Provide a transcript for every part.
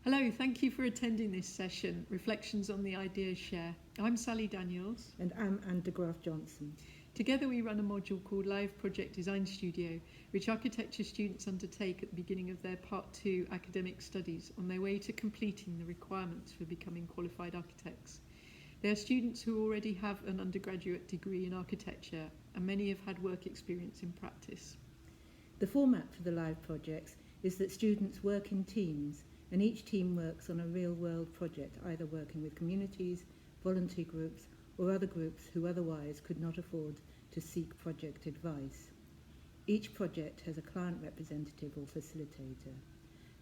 Hello, thank you for attending this session, Reflections on the Ideas Share. I'm Sally Daniels. And I'm Anne de Graaf Johnson. Together we run a module called Live Project Design Studio, which architecture students undertake at the beginning of their Part 2 academic studies on their way to completing the requirements for becoming qualified architects. They are students who already have an undergraduate degree in architecture, and many have had work experience in practice. The format for the live projects is that students work in teams, and each team works on a real-world project, either working with communities, volunteer groups, or other groups who otherwise could not afford to seek project advice. Each project has a client representative or facilitator.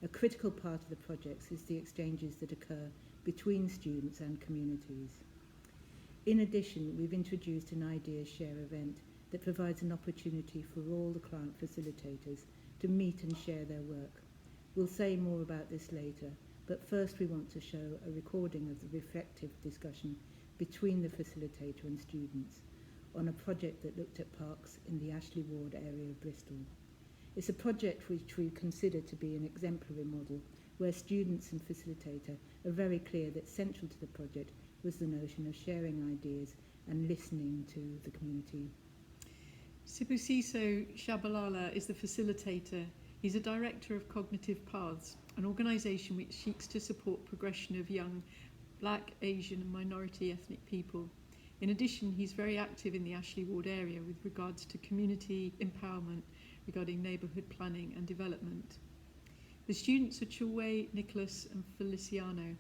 A critical part of the projects is the exchanges that occur between students and communities. In addition, we've introduced an Ideas Share event that provides an opportunity for all the client facilitators to meet and share their work. We'll say more about this later, but first we want to show a recording of the reflective discussion between the facilitator and students on a project that looked at parks in the Ashley Ward area of Bristol. It's a project which we consider to be an exemplary model where students and facilitator are very clear that central to the project was the notion of sharing ideas and listening to the community. Sibusiso Shabalala is the facilitator. He's a director of Cognitive Paths, an organisation which seeks to support progression of young Black, Asian and minority ethnic people. In addition, he's very active in the Ashley Ward area with regards to community empowerment regarding neighbourhood planning and development. The students are Chulwe, Nicholas and Feliciano.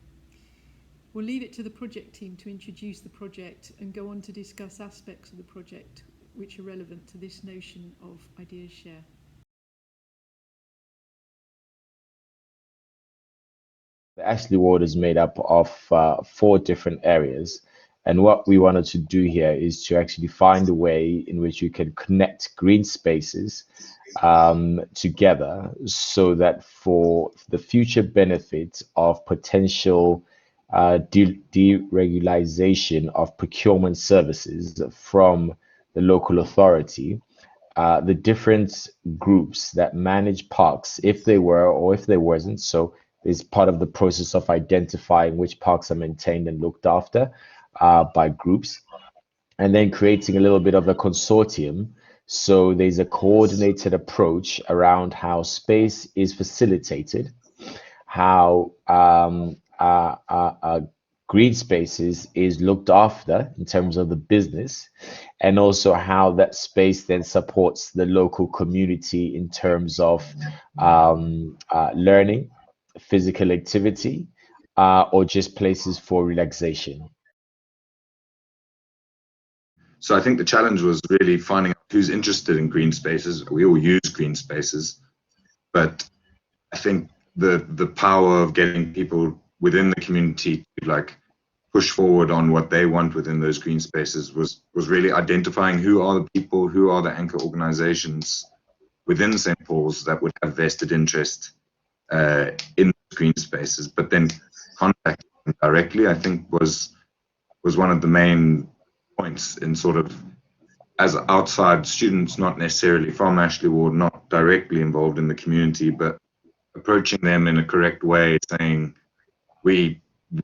We'll leave it to the project team to introduce the project and go on to discuss aspects of the project which are relevant to this notion of Ideas Share. The Ashley Ward is made up of 4 different areas. And what we wanted to do here is to actually find a way in which you can connect green spaces together so that for the future benefit of potential deregulation of procurement services from the local authority, the different groups that manage parks, if they were or if they wasn't, so is part of the process of identifying which parks are maintained and looked after by groups, and then creating a little bit of a consortium. So there's a coordinated approach around how space is facilitated, how green spaces is looked after in terms of the business, and also how that space then supports the local community in terms of learning, physical activity, or just places for relaxation. So I think the challenge was really finding out who's interested in green spaces. We all use green spaces, but I think the power of getting people within the community to push forward on what they want within those green spaces was really identifying who are the people, who are the anchor organizations within St. Paul's that would have vested interest in green spaces, but then contacting them directly, I think was one of the main points in sort of, as outside students, not necessarily from Ashley Ward, not directly involved in the community, but approaching them in a correct way, saying,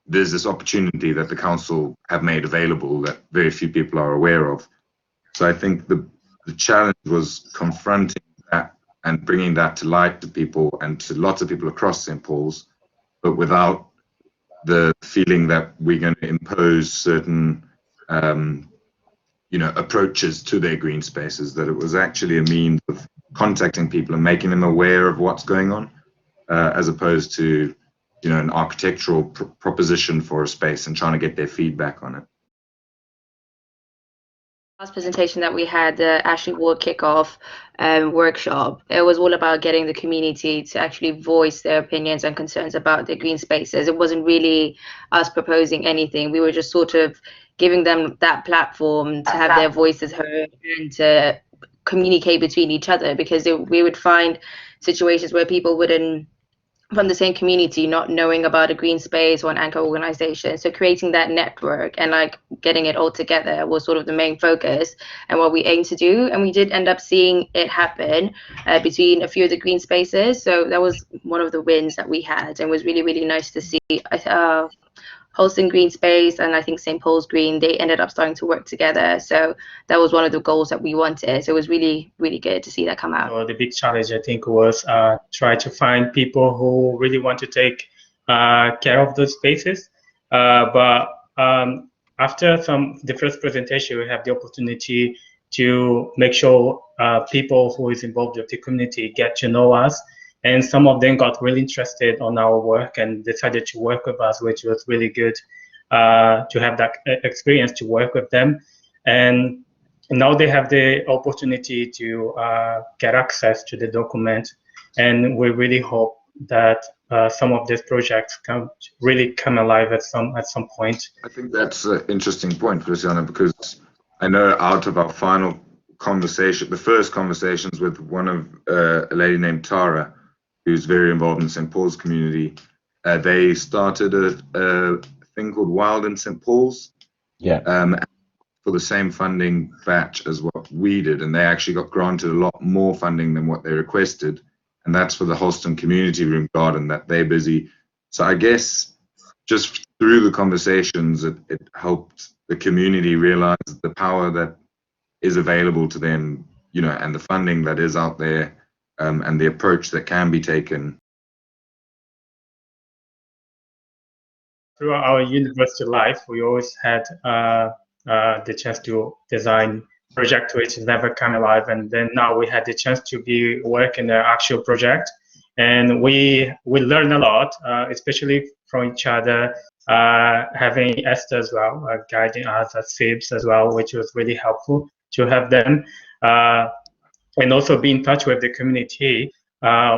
there's this opportunity that the council have made available that very few people are aware of. So I think the challenge was confronting that and bringing that to light to people and to lots of people across St. Paul's, but without the feeling that we're going to impose certain approaches to their green spaces, that it was actually a means of contacting people and making them aware of what's going on, as opposed to an architectural proposition for a space and trying to get their feedback on it. Last presentation that we had, the Ashley Ward kickoff workshop, it was all about getting the community to actually voice their opinions and concerns about their green spaces. It wasn't really us proposing anything. We were just sort of giving them that platform to have their voices heard and to communicate between each other, because we would find situations where people wouldn't from the same community not knowing about a green space or an anchor organization. So creating that network and like getting it all together was sort of the main focus and what we aim to do. And we did end up seeing it happen between a few of the green spaces. So that was one of the wins that we had, and was really, really nice to see. Holston Green Space and I think St. Paul's Green, they ended up starting to work together. So that was one of the goals that we wanted. So it was really, really good to see that come out. So the big challenge, I think, was try to find people who really want to take care of those spaces. But after the first presentation, we have the opportunity to make sure people who is involved with the community get to know us. And some of them got really interested on our work and decided to work with us, which was really good to have that experience to work with them. And now they have the opportunity to get access to the document. And we really hope that some of these projects can really come alive at some point. I think that's an interesting point, Luciana, because I know out of our final conversation, the first conversations with one of a lady named Tara, who's very involved in St. Paul's community, they started a thing called Wild in St. Paul's. Yeah. For the same funding batch as what we did, and they actually got granted a lot more funding than what they requested, and that's for the Holston Community Room Garden that they're busy. So I guess just through the conversations, it helped the community realize the power that is available to them, you know, and the funding that is out there, and the approach that can be taken. Throughout our university life, we always had the chance to design project which never come alive, and then now we had the chance to be working the actual project, and we learn a lot, especially from each other, having Esther as well guiding us at SIBS as well, which was really helpful to have them, and also be in touch with the community.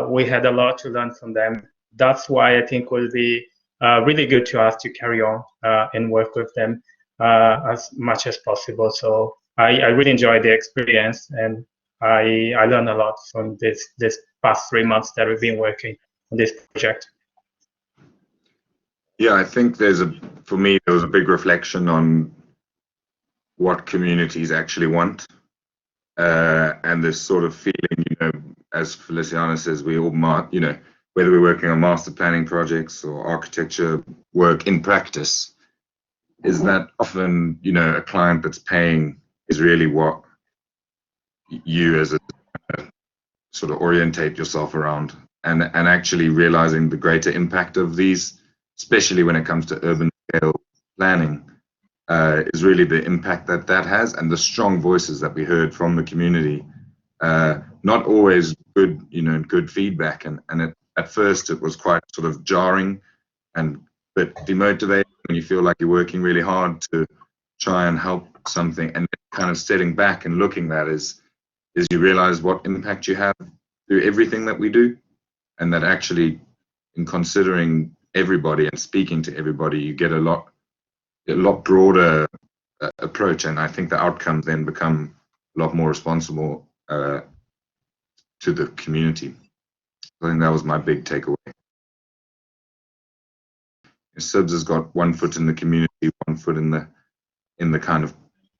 We had a lot to learn from them. That's why I think it will be really good to us to carry on and work with them as much as possible. So I really enjoyed the experience, and I learned a lot from this past 3 months that we've been working on this project. Yeah, I think for me, there was a big reflection on what communities actually want, and this sort of feeling, you know, as Feliciana says, we all, you know, whether we're working on master planning projects or architecture work in practice, is that often, you know, a client that's paying is really what you as a sort of orientate yourself around, and actually realizing the greater impact of these, especially when it comes to urban scale planning, is really the impact that has, and the strong voices that we heard from the community. Not always good, you know, good feedback, and at first it was quite sort of jarring and a bit demotivating when you feel like you're working really hard to try and help something, and kind of stepping back and looking at is you realize what impact you have through everything that we do, and that actually in considering everybody and speaking to everybody, you get a lot broader approach, and I think the outcomes then become a lot more responsible to the community. I think that was my big takeaway. SIBS has got 1 foot in the community, 1 foot in the kind of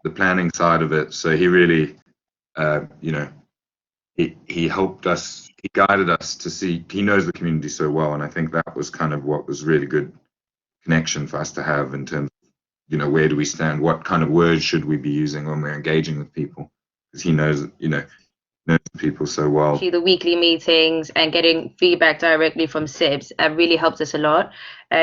the planning side of it. So he really, you know, he helped us, he guided us to see, he knows the community so well, and I think that was kind of what was really good connection for us to have in terms of, you know, where do we stand, what kind of words should we be using when we're engaging with people, because he knows, you know, people so well. The weekly meetings and getting feedback directly from SIBS really helped us a lot,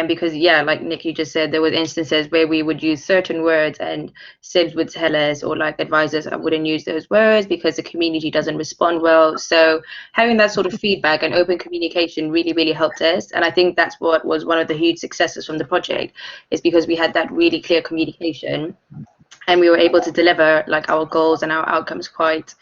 because yeah, like Nick, you just said, there were instances where we would use certain words and SIBS would tell us, or like advise us, I wouldn't use those words because the community doesn't respond well. So having that sort of feedback and open communication really, really helped us, and I think that's what was one of the huge successes from the project, is because we had that really clear communication and we were able to deliver like our goals and our outcomes quite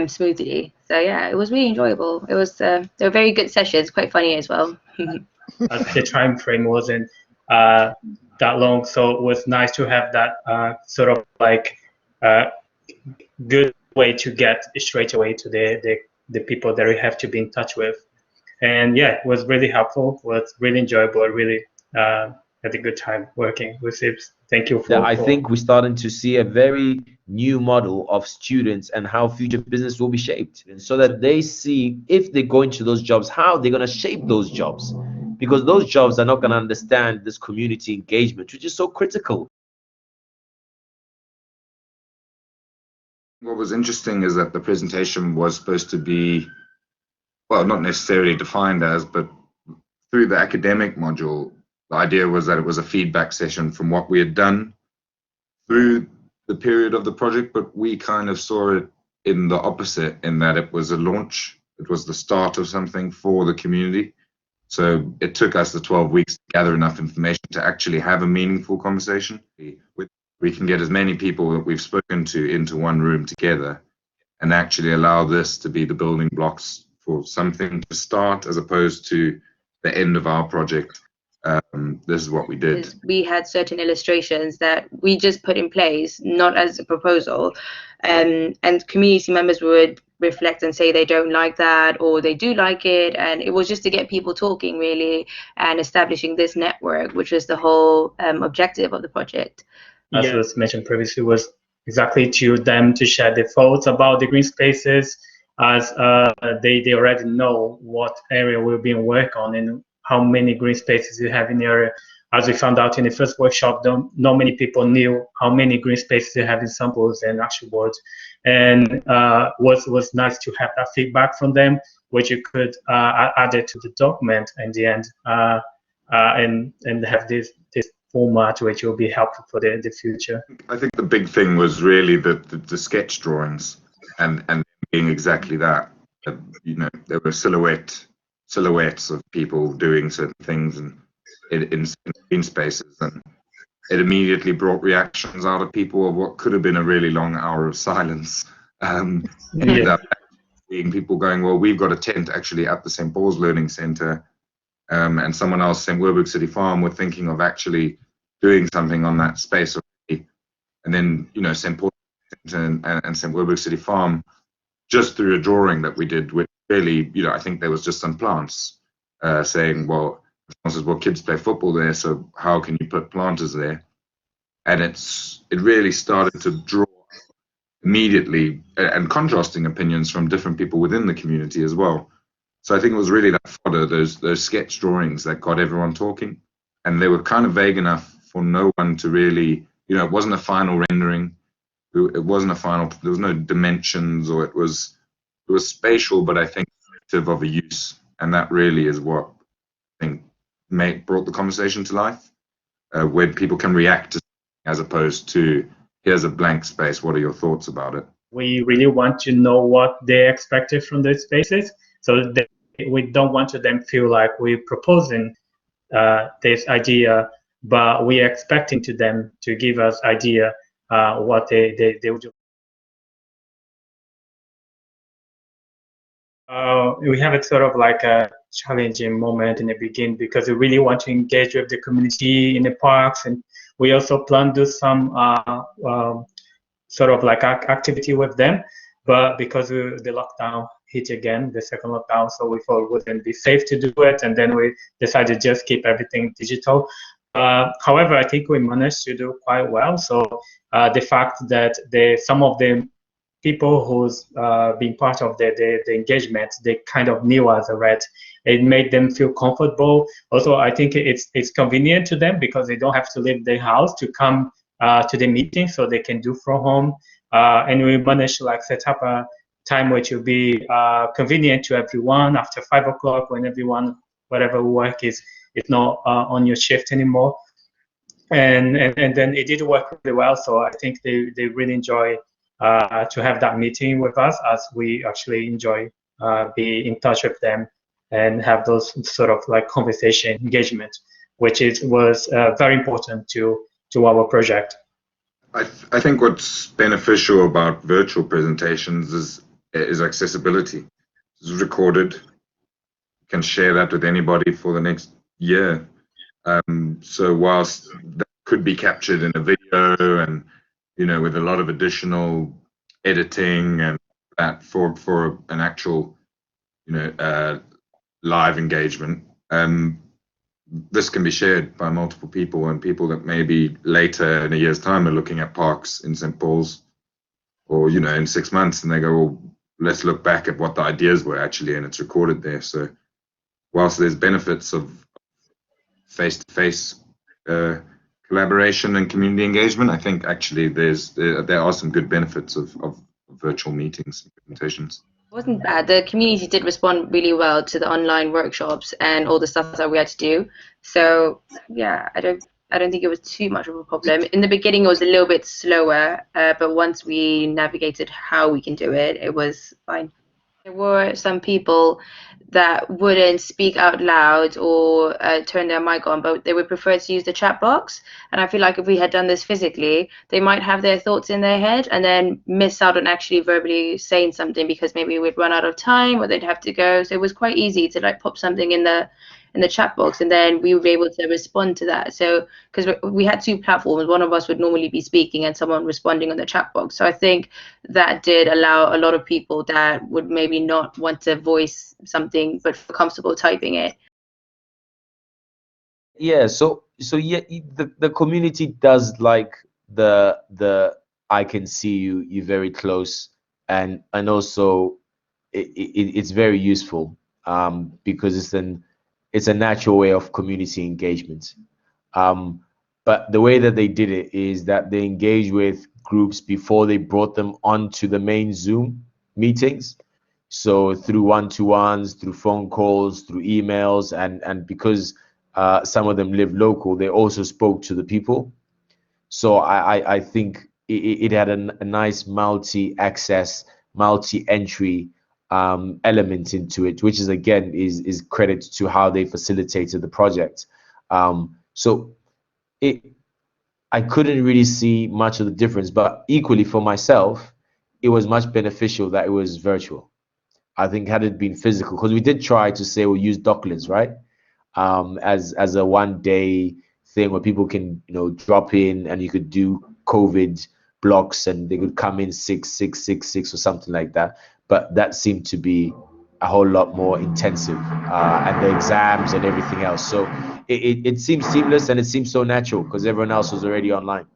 smoothly. So yeah, it was really enjoyable. It was they were very good sessions, quite funny as well. The time frame wasn't that long, so it was nice to have that sort of like good way to get straight away to the people that we have to be in touch with. And yeah, it was really helpful, was really enjoyable. I really had a good time working with it. Thank you Yeah, for, I think we're starting to see a very new model of students and how future business will be shaped, and so that they see if they go into those jobs, how they're going to shape those jobs, because those jobs are not going to understand this community engagement, which is so critical. What was interesting is that the presentation was supposed to be, well, not necessarily defined as, but through the academic module, the idea was that it was a feedback session from what we had done through the period of the project, but we kind of saw it in the opposite, in that it was a launch. It was the start of something for the community. So it took us the 12 weeks to gather enough information to actually have a meaningful conversation. We can get as many people that we've spoken to into one room together and actually allow this to be the building blocks for something to start, as opposed to the end of our project. This is what we did. We had certain illustrations that we just put in place, not as a proposal, and community members would reflect and say they don't like that or they do like it, and it was just to get people talking really and establishing this network, which was the whole objective of the project. As was mentioned previously, was exactly to them to share their thoughts about the green spaces, as they already know what area we've been working on and how many green spaces you have in the area. As we found out in the first workshop, not many people knew how many green spaces they have in samples and actual boards. And was nice to have that feedback from them, which you could add it to the document in the end, and have this format which will be helpful for the future. I think the big thing was really the sketch drawings and being exactly that. You know, there were silhouettes of people doing certain things and in green spaces, and it immediately brought reactions out of people of what could have been a really long hour of silence. Ended up seeing people going, well, we've got a tent actually at the St. Paul's Learning Centre, and someone else, St. Werburgh City Farm, were thinking of actually doing something on that space already. And then, you know, St. Paul's and St. Werburgh City Farm, just through a drawing that we did, which really, you know, I think there was just some plants saying, well, says, well, kids play football there, so how can you put planters there? And it really started to draw immediately and contrasting opinions from different people within the community as well. So I think it was really that fodder, those sketch drawings, that got everyone talking, and they were kind of vague enough for no one to really, you know, it wasn't a final rendering, it wasn't a final, there was no dimensions, or it was spatial, but I think of a use, and that really is what I think brought the conversation to life, when people can react to, as opposed to here's a blank space, what are your thoughts about it? We really want to know what they expected from those spaces, so that we don't want to them feel like we're proposing this idea, but we're expecting to them to give us idea what they would do. We have it sort of like a challenging moment in the beginning, because we really want to engage with the community in the parks, and we also plan to do some sort of like activity with them, but because the lockdown hit again, the second lockdown, so we thought it wouldn't be safe to do it, and then we decided to just keep everything digital. However, I think we managed to do quite well. So the fact that some of the people who's been part of the engagement, they kind of knew us already. It made them feel comfortable. Also, I think it's convenient to them, because they don't have to leave their house to come to the meeting, so they can do from home. And we managed to like set up a time which will be convenient to everyone after 5 o'clock, when everyone, whatever work is not on your shift anymore. And then it did work really well. So I think they really enjoy to have that meeting with us, as we actually enjoy be in touch with them and have those sort of like conversation engagement, which was very important to our project. I think what's beneficial about virtual presentations is accessibility. It's recorded. You can share that with anybody for the next year. So whilst that could be captured in a video, and you know, with a lot of additional editing and that for an actual, you know, live engagement, this can be shared by multiple people, and people that maybe later in a year's time are looking at parks in St. Paul's, or in 6 months, and they go, well, let's look back at what the ideas were actually, and it's recorded there. So whilst there's benefits of face-to-face collaboration and community engagement, I think actually there are some good benefits of virtual meetings and presentations. It wasn't bad. The community did respond really well to the online workshops and all the stuff that we had to do. So yeah, I don't think it was too much of a problem. In the beginning, it was a little bit slower, but once we navigated how we can do it, it was fine. There were some people that wouldn't speak out loud or turn their mic on, but they would prefer to use the chat box. And I feel like if we had done this physically, they might have their thoughts in their head and then miss out on actually verbally saying something because maybe we'd run out of time or they'd have to go. So it was quite easy to like pop something in the chat box, and then we would be able to respond to that. So because we had two platforms, one of us would normally be speaking and someone responding on the chat box. So I think that did allow a lot of people that would maybe not want to voice something but feel comfortable typing it. Yeah, so yeah, the community does like the I can see you very close, and also it's very useful because it's a natural way of community engagement. But the way that they did it is that they engaged with groups before they brought them onto the main Zoom meetings. So through one-to-ones, through phone calls, through emails, and because some of them live local, they also spoke to the people. So I think it had a nice multi-access, multi-entry element into it, which is again is credit to how they facilitated the project. So I couldn't really see much of the difference, but equally for myself, it was much beneficial that it was virtual. I think had it been physical, because we did try to say we'll use Docklands, right? As a 1 day thing where people can drop in and you could do COVID blocks and they could come in 6 or something like that. But that seemed to be a whole lot more intensive, and the exams and everything else. So it seems seamless and it seems so natural because everyone else was already online.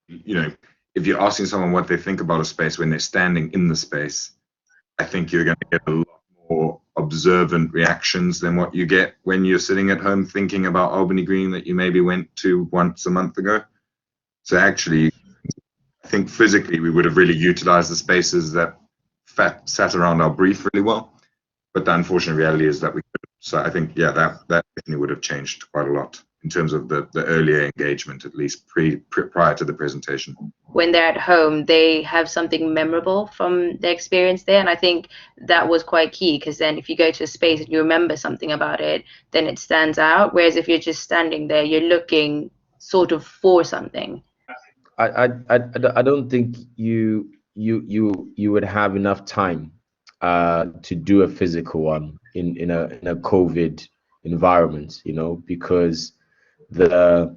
If you're asking someone what they think about a space when they're standing in the space, I think you're going to get a lot more observant reactions than what you get when you're sitting at home thinking about Albany Green that you maybe went to once a month ago. So actually, I think physically we would have really utilized the spaces that sat around our brief really well. But the unfortunate reality is that we couldn't. So I think, yeah, that definitely would have changed quite a lot in terms of the earlier engagement, at least prior to the presentation. When they're at home, they have something memorable from their experience there. And I think that was quite key, because then if you go to a space and you remember something about it, then it stands out. Whereas if you're just standing there, you're looking sort of for something. I don't think you would have enough time to do a physical one in a COVID environment, because the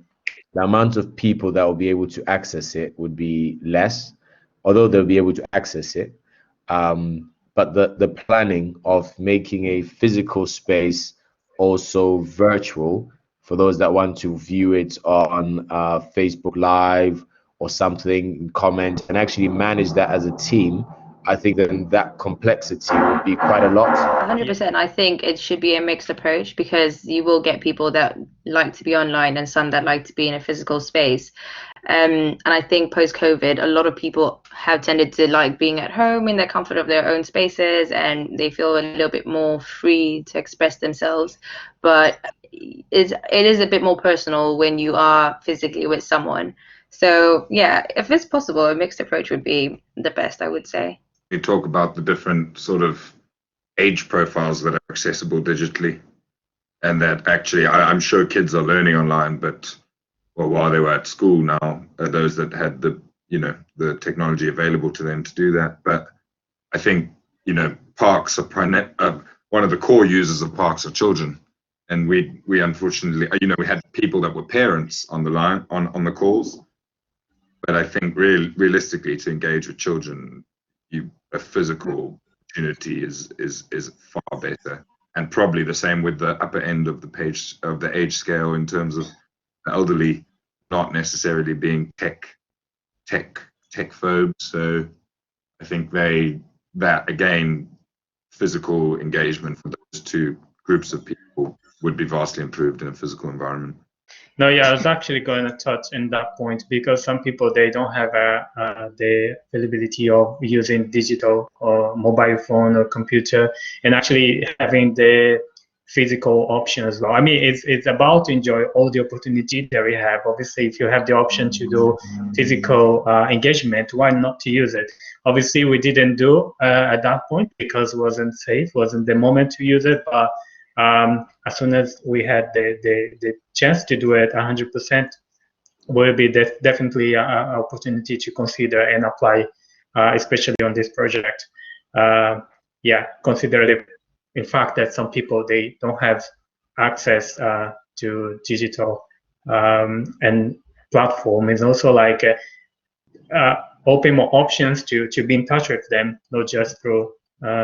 amount of people that will be able to access it would be less, although they'll be able to access it. But the planning of making a physical space also virtual for those that want to view it on Facebook Live or something, comment, and actually manage that as a team, I think then that complexity would be quite a lot. 100%. I think it should be a mixed approach, because you will get people that like to be online and some that like to be in a physical space. And I think post-COVID, a lot of people have tended to like being at home in the comfort of their own spaces, and they feel a little bit more free to express themselves. But it is a bit more personal when you are physically with someone. So yeah, if it's possible, a mixed approach would be the best, I would say. You talk about the different sort of age profiles that are accessible digitally, and that actually I'm sure kids are learning online, but while they were at school now, those that had the technology available to them to do that. But I think parks are one of the core users of parks are children, and we unfortunately we had people that were parents on the line on the calls, but I think realistically to engage with children, a physical opportunity is far better. and probably the same with the upper end of the page of the age scale in terms of the elderly not necessarily being tech phobes. So I think that again, physical engagement for those two groups of people would be vastly improved in a physical environment. No, yeah, I was actually going to touch on that point, because some people, they don't have the availability of using digital or mobile phone or computer, and actually having the physical option as well. I mean, it's about to enjoy all the opportunity that we have. Obviously, if you have the option to do physical engagement, why not to use it? Obviously, we didn't do at that point because it wasn't safe, wasn't the moment to use it, but as soon as we had the chance to do it 100%, will be definitely an opportunity to consider and apply, especially on this project. Yeah, consider in fact that some people, they don't have access to digital and platform is also like open more options to be in touch with them, not just through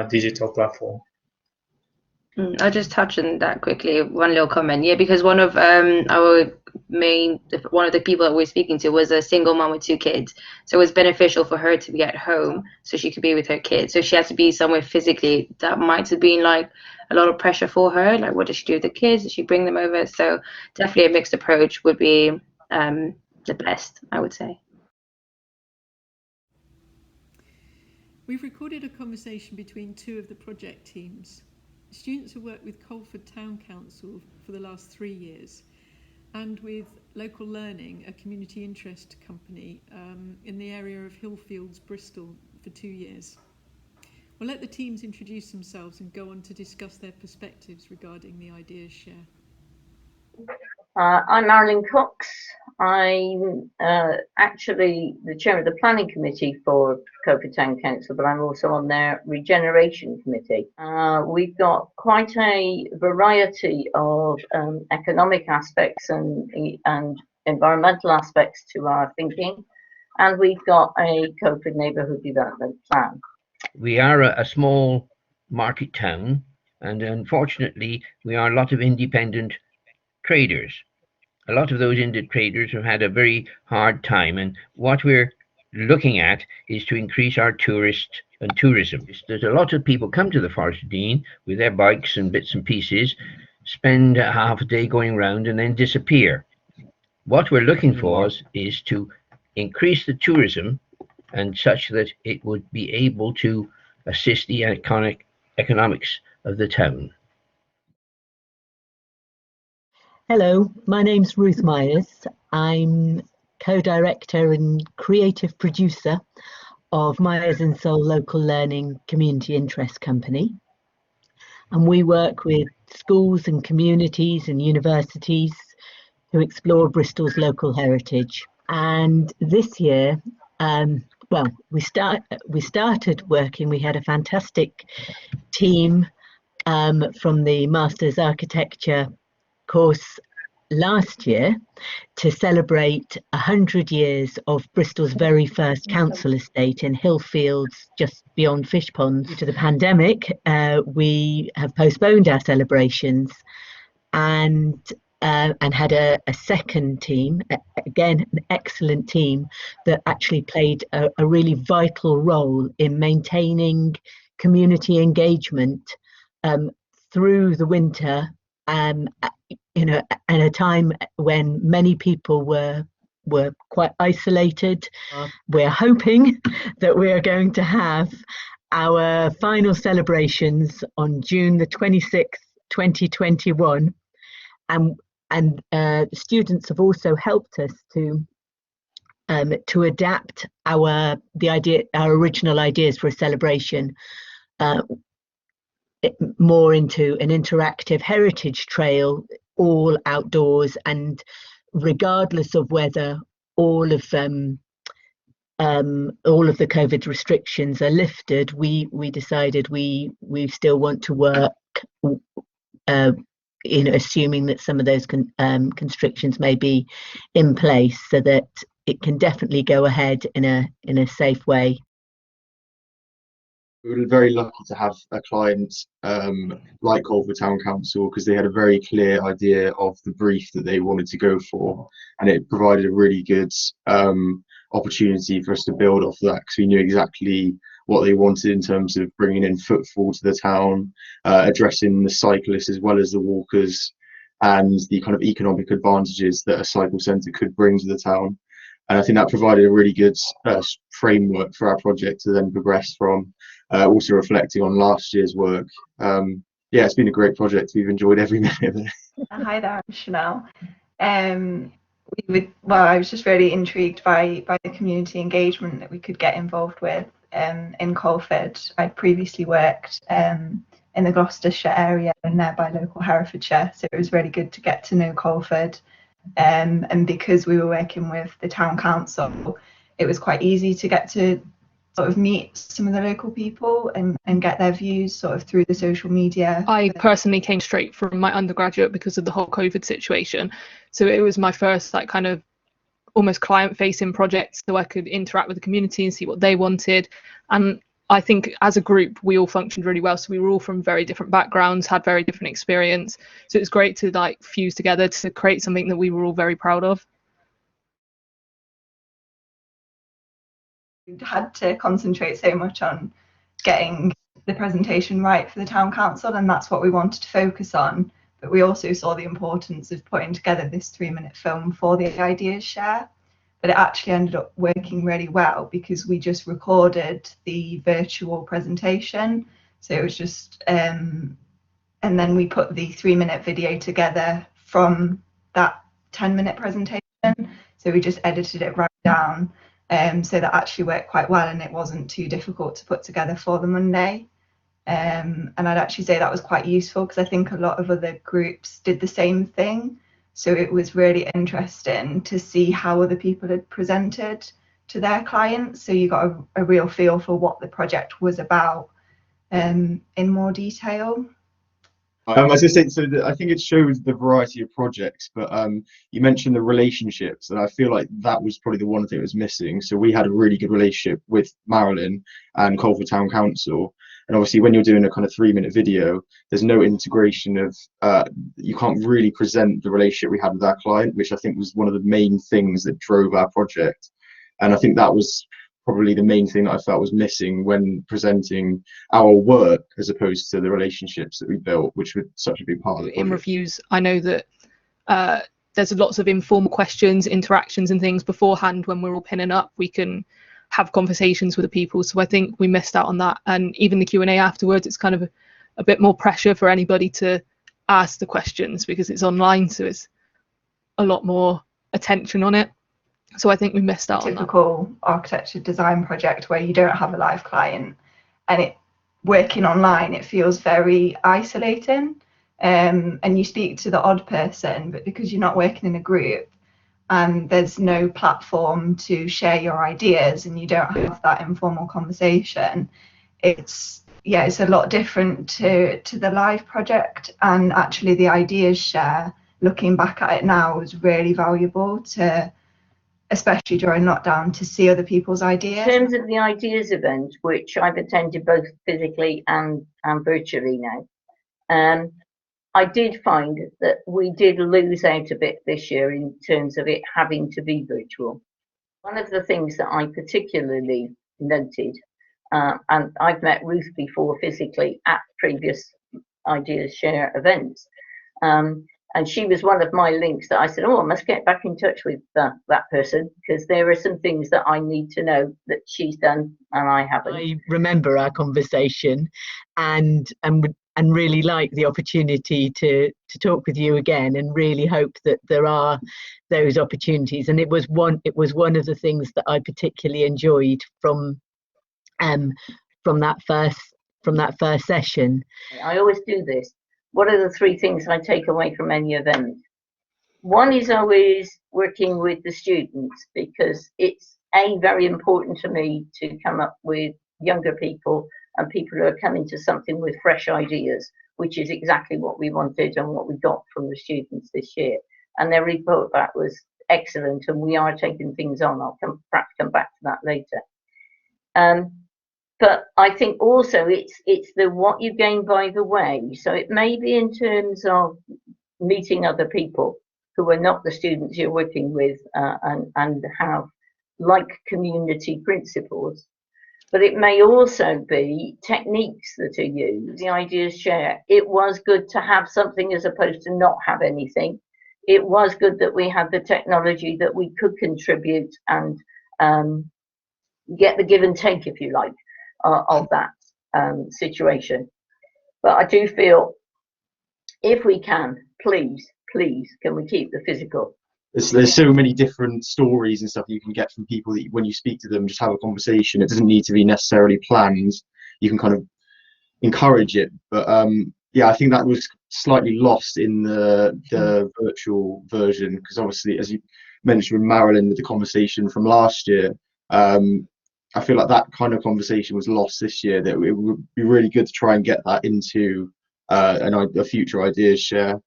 digital platform. I'll just touch on that quickly. One little comment. Yeah, because one of one of the people that we're speaking to was a single mom with 2 kids. So it was beneficial for her to be at home so she could be with her kids. So she had to be somewhere physically. That might have been like a lot of pressure for her. Like, what does she do with the kids? Does she bring them over? So definitely a mixed approach would be the best, I would say. We've recorded a conversation between 2 of the project teams. Students have worked with Colford Town Council for the last 3 years, and with Local Learning, a community interest company in the area of Hillfields, Bristol, for 2 years. We'll let the teams introduce themselves and go on to discuss their perspectives regarding the ideas share. I'm Marilyn Cox. I'm actually the chair of the planning committee for Colford Town Council, but I'm also on their regeneration committee. We've got quite a variety of economic aspects and environmental aspects to our thinking, and we've got a Colford neighbourhood development plan. We are a small market town, and unfortunately we are a lot of independent traders. A lot of those indie traders have had a very hard time, and what we're looking at is to increase our tourist and tourism. There's a lot of people come to the Forest of Dean with their bikes and bits and pieces, spend half a day going around and then disappear. What we're looking for is to increase the tourism and such that it would be able to assist the economics of the town. Hello, my name's Ruth Myers. I'm co-director and creative producer of Myers and Soul Local Learning Community Interest Company. And we work with schools and communities and universities who explore Bristol's local heritage. And this year, we started working. We had a fantastic team from the Masters Architecture course last year to celebrate 100 years of Bristol's very first council estate in Hillfields, just beyond Fishponds. Due to the pandemic, we have postponed our celebrations and had a second team, again an excellent team, that actually played a really vital role in maintaining community engagement through the winter. At a time when many people were quite isolated. We're hoping that we are going to have our final celebrations on June the 26th, 2021, and students have also helped us to adapt our original ideas for a celebration more into an interactive heritage trail, all outdoors, and regardless of whether all of the COVID restrictions are lifted, we decided we still want to work, assuming that some of those constrictions may be in place, so that it can definitely go ahead in a safe way. We were very lucky to have a client like Colford Town Council, because they had a very clear idea of the brief that they wanted to go for, and it provided a really good opportunity for us to build off that, because we knew exactly what they wanted in terms of bringing in footfall to the town, addressing the cyclists as well as the walkers, and the kind of economic advantages that a cycle centre could bring to the town. And I think that provided a really good framework for our project to then progress from, also reflecting on last year's work. Yeah, it's been a great project. We've enjoyed every minute of it. Hi there, I'm Chanel. I was just really intrigued by the community engagement that we could get involved with in Colford. I'd previously worked in the Gloucestershire area and nearby local Herefordshire, so it was really good to get to know Colford. And because we were working with the town council, it was quite easy to get to sort of meet some of the local people and get their views sort of through the social media. I personally came straight from my undergraduate because of the whole COVID situation. So it was my first like kind of almost client-facing project, so I could interact with the community and see what they wanted. And I think as a group, we all functioned really well. So we were all from very different backgrounds, had very different experience. So it was great to like fuse together to create something that we were all very proud of. We had to concentrate so much on getting the presentation right for the town council, and that's what we wanted to focus on. But we also saw the importance of putting together this 3-minute film for the ideas share. But it actually ended up working really well because we just recorded the virtual presentation. So it was just, and then we put the 3-minute video together from that 10-minute presentation. So we just edited it right down. So that actually worked quite well, and it wasn't too difficult to put together for the Monday. And I'd actually say that was quite useful because I think a lot of other groups did the same thing. So it was really interesting to see how other people had presented to their clients. So you got a real feel for what the project was about in more detail. I was going to say, so I think it shows the variety of projects, but you mentioned the relationships, and I feel like that was probably the one thing that was missing. So we had a really good relationship with Marilyn and Colford Town Council, and obviously when you're doing a kind of 3-minute video, there's no integration of, you can't really present the relationship we had with our client, which I think was one of the main things that drove our project. And I think that was probably the main thing that I felt was missing when presenting our work, as opposed to the relationships that we built, which were such a big part of the project. In reviews, I know that there's lots of informal questions, interactions and things beforehand. When we're all pinning up, we can have conversations with the people. So I think we missed out on that. And even the Q&A afterwards, it's kind of a bit more pressure for anybody to ask the questions because it's online, so it's a lot more attention on it. So I think we missed out on that. Typical architecture design project where you don't have a live client, and it working online, it feels very isolating, and you speak to the odd person, but because you're not working in a group and there's no platform to share your ideas and you don't have that informal conversation, it's a lot different to the live project. And actually the ideas share, looking back at it now, was really valuable to, especially during lockdown, to see other people's ideas. In terms of the ideas event, which I've attended both physically and virtually now, I did find that we did lose out a bit this year in terms of it having to be virtual. One of the things that I particularly noted, and I've met Ruth before physically at previous Ideas Share events, and she was one of my links that I said, oh, I must get back in touch with that person, because there are some things that I need to know that she's done and I haven't. I remember our conversation and really like the opportunity to talk with you again, and really hope that there are those opportunities. And it was one of the things that I particularly enjoyed from that first session. I always do this. What are the 3 things I take away from any event? One is always working with the students, because it's very important to me to come up with younger people and people who are coming to something with fresh ideas, which is exactly what we wanted and what we got from the students this year. And their report back was excellent, and we are taking things on. I'll perhaps come back to that later. but I think also it's the what you gain by the way. So it may be in terms of meeting other people who are not the students you're working with, and have like community principles. But it may also be techniques that are used. The ideas share. It was good to have something as opposed to not have anything. It was good that we had the technology that we could contribute and get the give and take, if you like, of that situation. But I do feel if we can, please, can we keep the physical? There's so many different stories and stuff you can get from people that when you speak to them, just have a conversation. It doesn't need to be necessarily planned. You can kind of encourage it. But yeah, I think that was slightly lost in the virtual version, because obviously, as you mentioned with Marilyn, with the conversation from last year, I feel like that kind of conversation was lost this year. That it would be really good to try and get that into a future ideas share.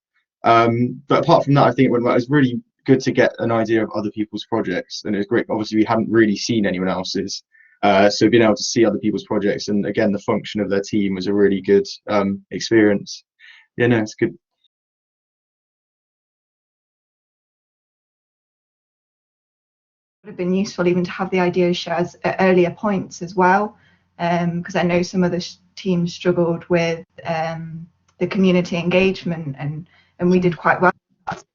But apart from that, I think it was really good to get an idea of other people's projects, and it was great. Obviously, we hadn't really seen anyone else's, so being able to see other people's projects and again the function of their team was a really good experience. Yeah, no, it's good. Would have been useful even to have the ideas shares at earlier points as well, because I know some of the teams struggled with the community engagement, and we did quite well.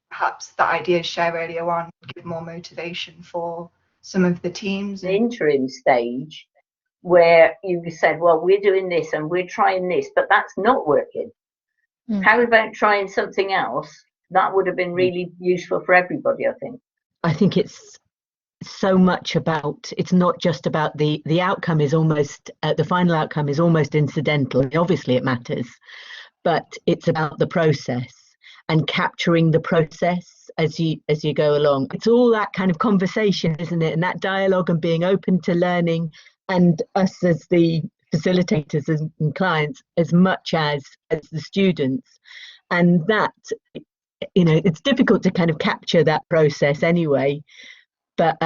Perhaps the ideas share earlier on give more motivation for some of the teams. The interim stage where you said, well, we're doing this and we're trying this, but that's not working. How about trying something else? That would have been really useful for everybody, I think. I think it's so much about, it's not just about the outcome is almost, the final outcome is almost incidental. Obviously it matters, but it's about the process and capturing the process as you go along. It's all that kind of conversation, isn't it? And that dialogue and being open to learning, and us as the facilitators and clients as much as the students. And that, you know, it's difficult to kind of capture that process anyway. But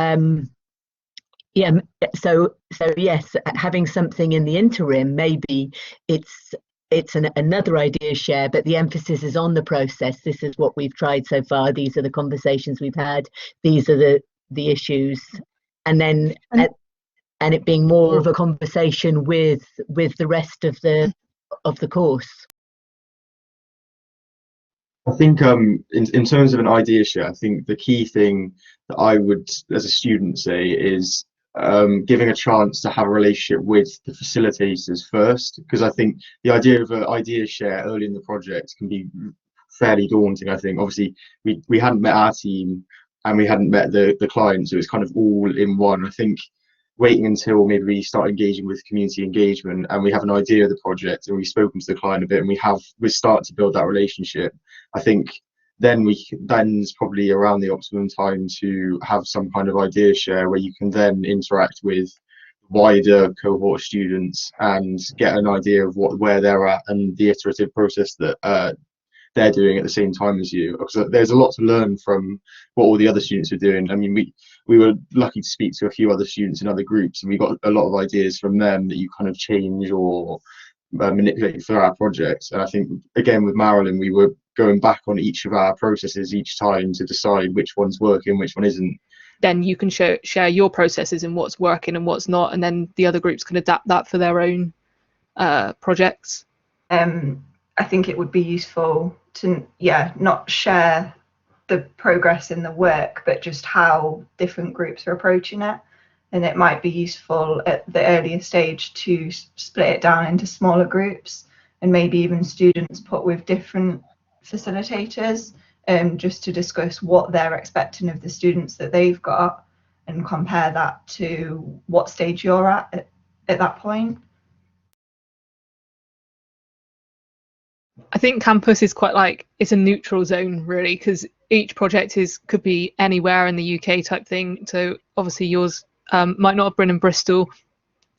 yeah, so yes, having something in the interim, maybe it's another idea share, but the emphasis is on the process. This is what we've tried so far. These are the conversations we've had. These are the issues, and then and it being more of a conversation with the rest of the course. I think in terms of an idea share, I think the key thing that I would, as a student, say is giving a chance to have a relationship with the facilitators first, because I think the idea of an idea share early in the project can be fairly daunting. I think obviously we hadn't met our team and we hadn't met the client, so it's kind of all in one. I think waiting until maybe we start engaging with community engagement and we have an idea of the project and we've spoken to the client a bit and we start to build that relationship, I think then's probably around the optimum time to have some kind of idea share where you can then interact with wider cohort students and get an idea of where they're at and the iterative process that they're doing at the same time as you, because there's a lot to learn from what all the other students are doing. I mean, we were lucky to speak to a few other students in other groups, and we got a lot of ideas from them that you kind of change or manipulate for our projects. And I think again with Marilyn, we were going back on each of our processes each time to decide which one's working, which one isn't. Then you can share your processes and what's working and what's not, and then the other groups can adapt that for their own projects. I think it would be useful to not share the progress in the work, but just how different groups are approaching it. And it might be useful at the earlier stage to split it down into smaller groups, and maybe even students put with different facilitators, just to discuss what they're expecting of the students that they've got and compare that to what stage you're at that point. I think campus is quite like, it's a neutral zone really, because each project could be anywhere in the UK type thing. So obviously yours might not have been in Bristol,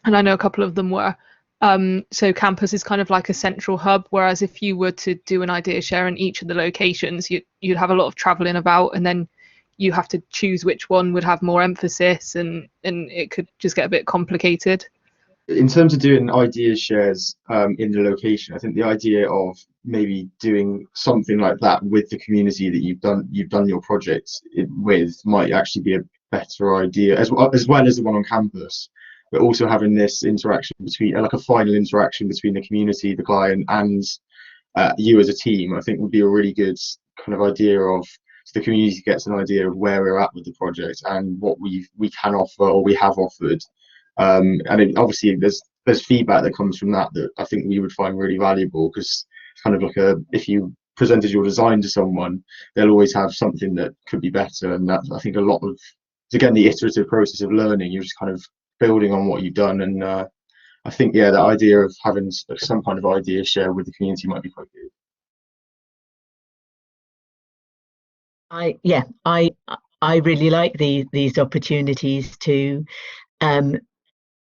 and I know a couple of them were. So campus is kind of like a central hub, whereas if you were to do an idea share in each of the locations, you'd have a lot of travelling about, and then you have to choose which one would have more emphasis, and it could just get a bit complicated. in terms of doing idea shares in the location, I think the idea of maybe doing something like that with the community that you've done your project with might actually be a better idea, as well as the one on campus. But also having this interaction between, like a final interaction between the community, the client, and you as a team, I think would be a really good kind of idea of, so the community gets an idea of where we're at with the project and what we can offer or we have offered. Obviously there's feedback that comes from that I think we would find really valuable, because it's kind of like if you presented your design to someone, they'll always have something that could be better, and that I think a lot of, again, the iterative process of learning, you're just kind of building on what you've done, and I think, yeah, the idea of having some kind of idea share with the community might be quite good. I really like these opportunities to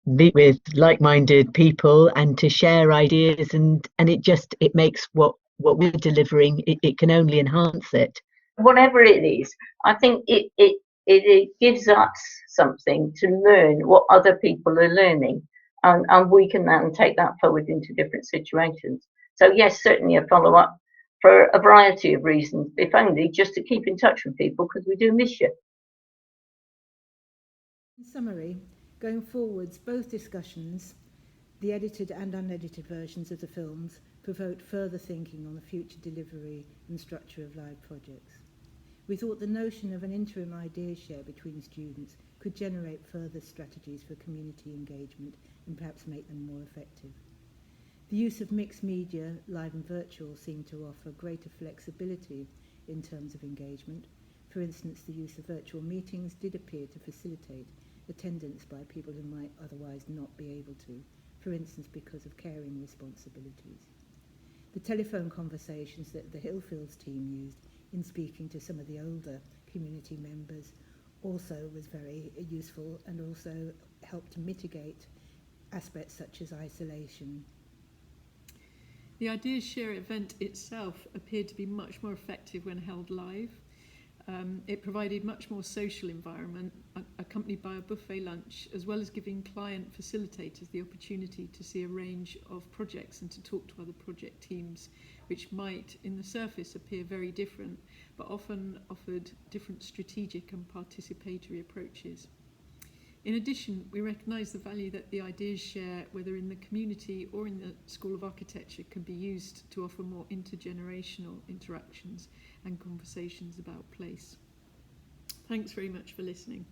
meet with like-minded people and to share ideas, and it makes what we're delivering, it can only enhance it. Whatever it is, I think it gives us something to learn what other people are learning, and we can then take that forward into different situations. So yes, certainly a follow-up for a variety of reasons, if only just to keep in touch with people, because we do miss you. In summary, going forwards, both discussions, the edited and unedited versions of the films, provoked further thinking on the future delivery and structure of live projects. We thought the notion of an interim idea share between students could generate further strategies for community engagement and perhaps make them more effective. The use of mixed media, live and virtual, seemed to offer greater flexibility in terms of engagement. For instance, the use of virtual meetings did appear to facilitate attendance by people who might otherwise not be able to, for instance because of caring responsibilities. The telephone conversations that the Hillfields team used in speaking to some of the older community members also was very useful, and also helped to mitigate aspects such as isolation. The Ideas Share event itself appeared to be much more effective when held live. It provided much more social environment, accompanied by a buffet lunch, as well as giving client facilitators the opportunity to see a range of projects and to talk to other project teams, which might, in the surface, appear very different, but often offered different strategic and participatory approaches. In addition, we recognise the value that the Ideas Share, whether in the community or in the School of Architecture, can be used to offer more intergenerational interactions and conversations about place. Thanks very much for listening.